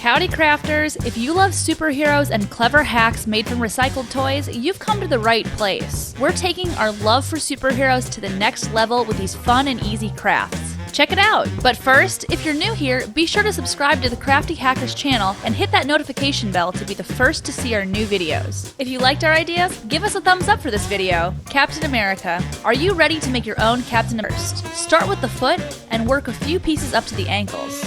Howdy crafters! If you love superheroes and clever hacks made from recycled toys, you've come to the right place. We're taking our love for superheroes to the next level with these fun and easy crafts. Check it out! But first, if you're new here, be sure to subscribe to the Crafty Hackers channel and hit that notification bell to be the first to see our new videos. If you liked our ideas, give us a thumbs up for this video. Captain America. Are you ready to make your own Captain America? Start with the foot and work a few pieces up to the ankles.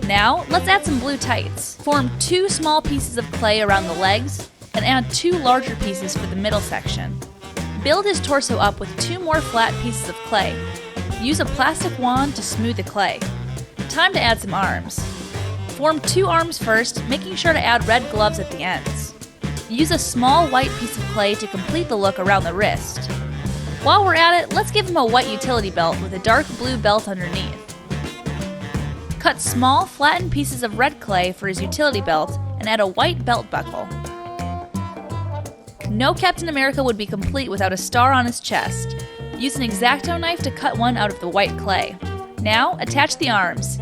Now, let's add some blue tights. Form 2 small pieces of clay around the legs and add 2 larger pieces for the middle section. Build his torso up with 2 more flat pieces of clay. Use a plastic wand to smooth the clay. Time to add some arms. Form 2 arms first, making sure to add red gloves at the ends. Use a small white piece of clay to complete the look around the wrist. While we're at it, let's give him a white utility belt with a dark blue belt underneath. Cut small, flattened pieces of red clay for his utility belt and add a white belt buckle. No Captain America would be complete without a star on his chest. Use an X-Acto knife to cut one out of the white clay. Now, attach the arms.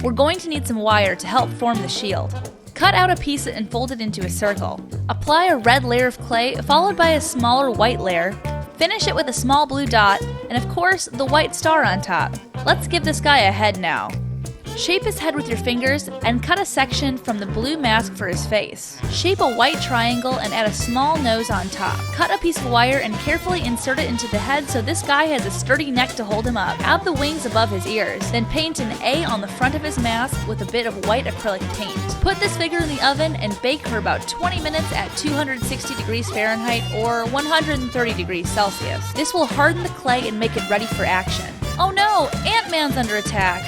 We're going to need some wire to help form the shield. Cut out a piece and fold it into a circle. Apply a red layer of clay followed by a smaller white layer. Finish it with a small blue dot and, of course, the white star on top. Let's give this guy a head now. Shape his head with your fingers and cut a section from the blue mask for his face. Shape a white triangle and add a small nose on top. Cut a piece of wire and carefully insert it into the head so this guy has a sturdy neck to hold him up. Add the wings above his ears, then paint an A on the front of his mask with a bit of white acrylic paint. Put this figure in the oven and bake for about 20 minutes at 260 degrees Fahrenheit or 130 degrees Celsius. This will harden the clay and make it ready for action. Oh no! Ant-Man's under attack!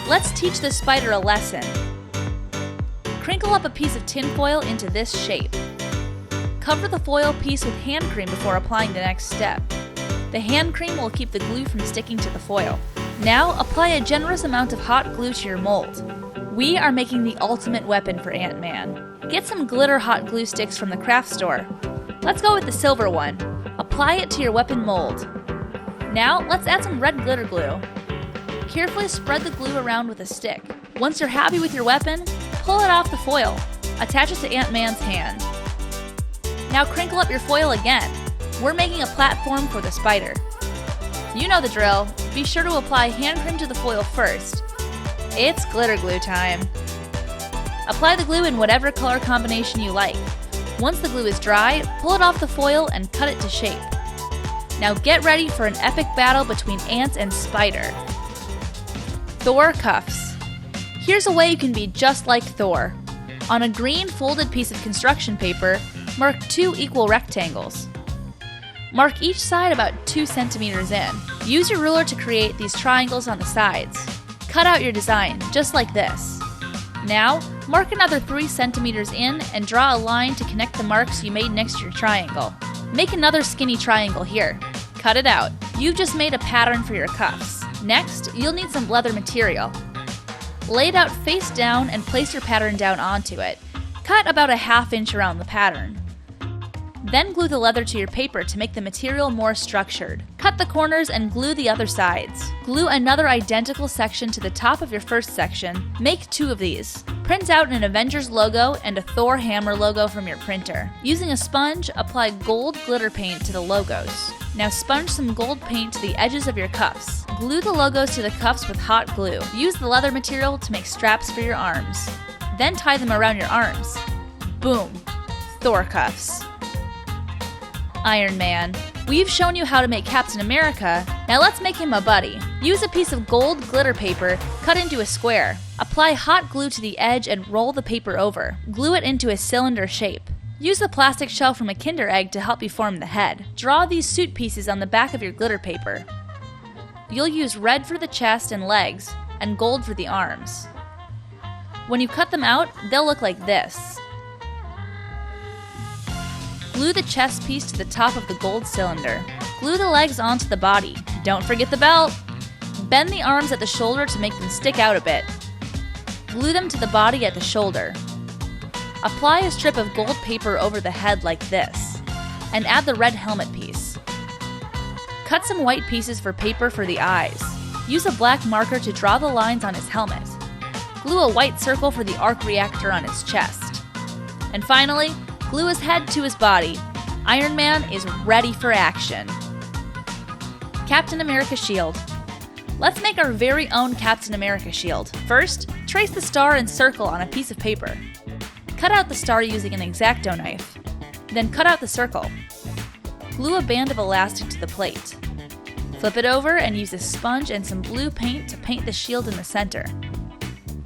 Let's teach this spider a lesson. Crinkle up a piece of tin foil into this shape. Cover the foil piece with hand cream before applying the next step. The hand cream will keep the glue from sticking to the foil. Now apply a generous amount of hot glue to your mold. We are making the ultimate weapon for Ant-Man. Get some glitter hot glue sticks from the craft store. Let's go with the silver one. Apply it to your weapon mold. Now let's add some red glitter glue. Carefully spread the glue around with a stick. Once you're happy with your weapon, pull it off the foil. Attach it to Ant-Man's hand. Now crinkle up your foil again. We're making a platform for the spider. You know the drill. Be sure to apply hand cream to the foil first. It's glitter glue time. Apply the glue in whatever color combination you like. Once the glue is dry, pull it off the foil and cut it to shape. Now get ready for an epic battle between ants and spider. Thor cuffs. Here's a way you can be just like Thor. On a green folded piece of construction paper, mark 2 equal rectangles. Mark each side about 2 centimeters in. Use your ruler to create these triangles on the sides. Cut out your design, just like this. Now, mark another 3 centimeters in and draw a line to connect the marks you made next to your triangle. Make another skinny triangle here. Cut it out. You've just made a pattern for your cuffs. Next, you'll need some leather material. Lay it out face down and place your pattern down onto it. Cut about a ½ inch around the pattern. Then glue the leather to your paper to make the material more structured. Cut the corners and glue the other sides. Glue another identical section to the top of your first section. Make 2 of these. Print out an Avengers logo and a Thor hammer logo from your printer. Using a sponge, apply gold glitter paint to the logos. Now sponge some gold paint to the edges of your cuffs. Glue the logos to the cuffs with hot glue. Use the leather material to make straps for your arms. Then tie them around your arms. Boom! Thor cuffs. Iron Man. We've shown you how to make Captain America, now let's make him a buddy. Use a piece of gold glitter paper, cut into a square. Apply hot glue to the edge and roll the paper over. Glue it into a cylinder shape. Use the plastic shell from a Kinder Egg to help you form the head. Draw these suit pieces on the back of your glitter paper. You'll use red for the chest and legs, and gold for the arms. When you cut them out, they'll look like this. Glue the chest piece to the top of the gold cylinder. Glue the legs onto the body. Don't forget the belt. Bend the arms at the shoulder to make them stick out a bit. Glue them to the body at the shoulder. Apply a strip of gold paper over the head like this, and add the red helmet piece. Cut some white pieces for paper for the eyes. Use a black marker to draw the lines on his helmet. Glue a white circle for the arc reactor on his chest. And finally, glue his head to his body. Iron Man is ready for action. Captain America shield. Let's make our very own Captain America shield. First, trace the star and circle on a piece of paper. Cut out the star using an X-Acto knife. Then cut out the circle. Glue a band of elastic to the plate. Flip it over and use a sponge and some blue paint to paint the shield in the center.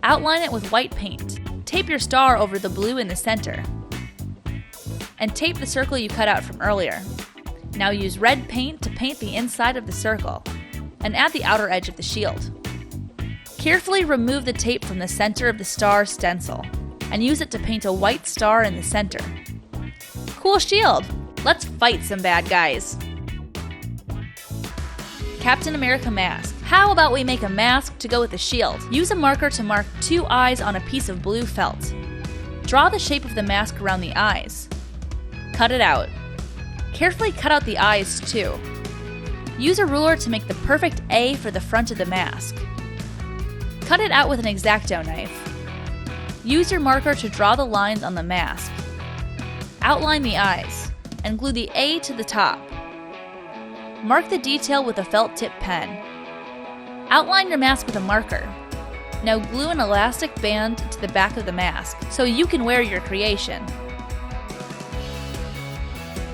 Outline it with white paint. Tape your star over the blue in the center. And tape the circle you cut out from earlier. Now use red paint to paint the inside of the circle and add the outer edge of the shield. Carefully remove the tape from the center of the star stencil and use it to paint a white star in the center. Cool shield! Let's fight some bad guys! Captain America mask. How about we make a mask to go with the shield? Use a marker to mark 2 eyes on a piece of blue felt. Draw the shape of the mask around the eyes. Cut it out. Carefully cut out the eyes too. Use a ruler to make the perfect A for the front of the mask. Cut it out with an X-Acto knife. Use your marker to draw the lines on the mask. Outline the eyes, and glue the A to the top. Mark the detail with a felt tip pen. Outline your mask with a marker. Now glue an elastic band to the back of the mask so you can wear your creation.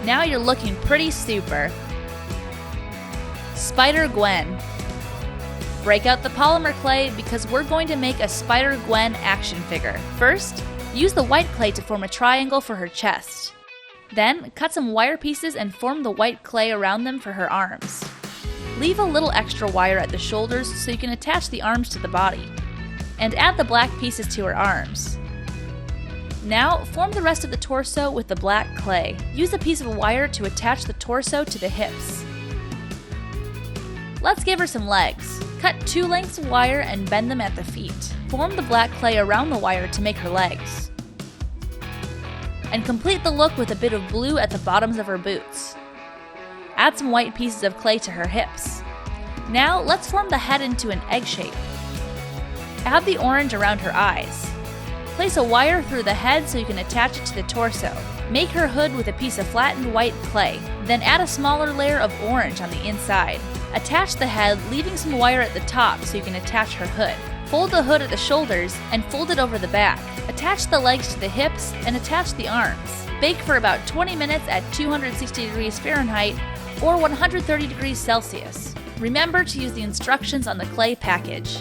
Now you're looking pretty super. Spider-Gwen. Break out the polymer clay because we're going to make a Spider-Gwen action figure. First, use the white clay to form a triangle for her chest. Then, cut some wire pieces and form the white clay around them for her arms. Leave a little extra wire at the shoulders so you can attach the arms to the body. And add the black pieces to her arms. Now, form the rest of the torso with the black clay. Use a piece of wire to attach the torso to the hips. Let's give her some legs. Cut 2 lengths of wire and bend them at the feet. Form the black clay around the wire to make her legs. And complete the look with a bit of blue at the bottoms of her boots. Add some white pieces of clay to her hips. Now, let's form the head into an egg shape. Add the orange around her eyes. Place a wire through the head so you can attach it to the torso. Make her hood with a piece of flattened white clay, then add a smaller layer of orange on the inside. Attach the head, leaving some wire at the top so you can attach her hood. Fold the hood at the shoulders and fold it over the back. Attach the legs to the hips and attach the arms. Bake for about 20 minutes at 260 degrees Fahrenheit or 130 degrees Celsius. Remember to use the instructions on the clay package.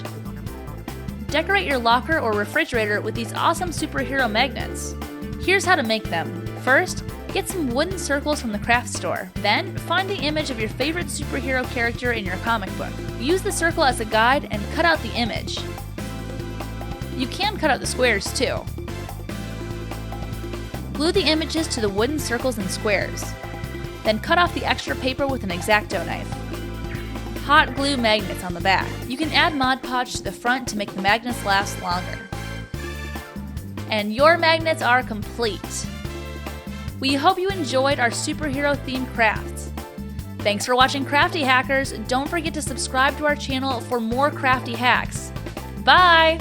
Decorate your locker or refrigerator with these awesome superhero magnets. Here's how to make them. First, get some wooden circles from the craft store. Then, find the image of your favorite superhero character in your comic book. Use the circle as a guide and cut out the image. You can cut out the squares too. Glue the images to the wooden circles and squares. Then cut off the extra paper with an X-Acto knife. Hot glue magnets on the back. You can add Mod Podge to the front to make the magnets last longer. And your magnets are complete. We hope you enjoyed our superhero-themed crafts. Thanks for watching Crafty Hackers. Don't forget to subscribe to our channel for more crafty hacks. Bye!